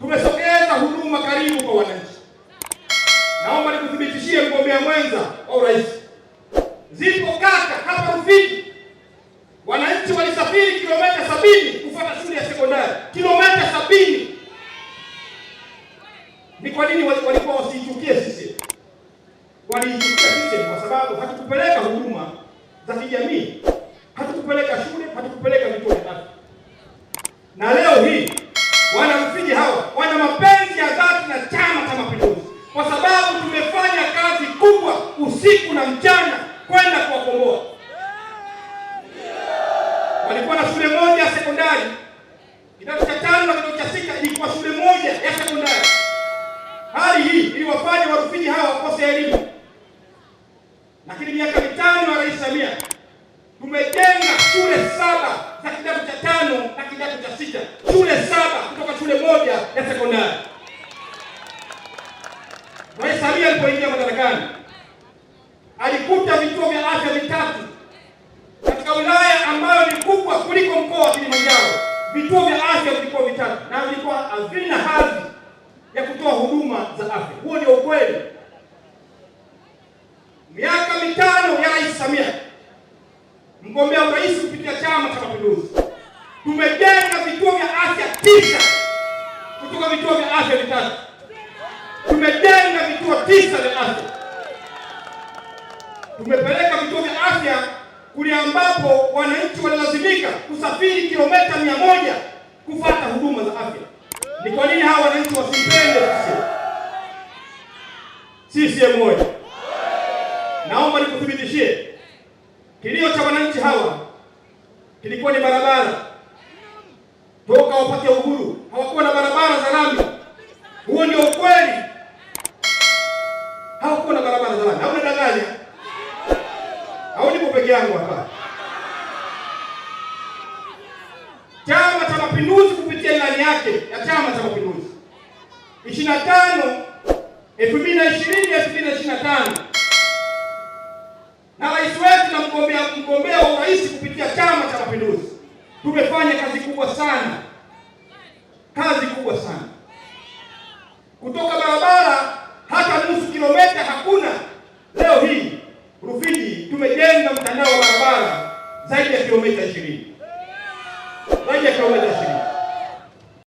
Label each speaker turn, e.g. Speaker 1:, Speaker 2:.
Speaker 1: tumesogeza huduma karibu kwa wananchi. Naomba nikuthibitishie mgombea mwenza wa urais, zipo kata hapa Rufiji wananchi walisafiri kilomita 70 kufuata shule ya sekondari, kilomita 70. Ni kwa nini walikuwa wasiichukie sisi? Waliichukia sisi kwa sababu hatukupeleka huduma za kijamii, hatukupeleka shule, hatukupeleka vituo vya afya. Na leo hii wana Rufiji hawa wana mapenzi ya dhati na Chama cha Mapinduzi, kwa sababu tumefanya kazi kubwa usiku na mchana kwenda kuwakomboa. Walikuwa na shule moja ya sekondari, kidato cha 5 na kidato cha 6 ilikuwa shule moja ya sekondari. Hali hii iliwafanya Warufiji hawa wakose elimu. Lakini miaka 5 ya Rais Samia tumejenga shule 7 za kidato cha 5 na kidato cha 6, shule 7 kutoka shule moja ya sekondari. Rais Samia alipoingia madarakani alikuta vituo vya afya vitatu katika wilaya ambayo ni kubwa kuliko mkoa wa Kilimanjaro. Vituo vya afya vilikuwa vitatu na vilikuwa havina hadhi ya kutoa huduma za afya. Huo ndio ukweli. Miaka 5 ya Rais Samia, mgombea urais kupitia Chama cha Mapinduzi, tumejenga vituo vya afya 9 kutoka vituo vya afya vitatu. Tumejenga vituo 9 vya afya. Tumepeleka vituo vya afya kule ambapo wananchi walilazimika kusafiri kilomita 100 kufuata huduma za afya. Ni kwa nini hawa wananchi wasipende CCM moja? Naomba nikuthibitishie, kilio cha wananchi hawa kilikuwa ni barabara. Toka wapate uhuru hawakuwa na barabara za lami. Huo ndio ukweli. Hawakuwa na barabara za lami. Hauna danganya? Au nipo peke yangu hapa? Chama cha Mapinduzi kupitia ilani yake ya Chama cha Mapinduzi 2020-2025 na rais wetu na mgombea wa urais kupitia Chama cha Mapinduzi tumefanya kazi kubwa sana, kutoka barabara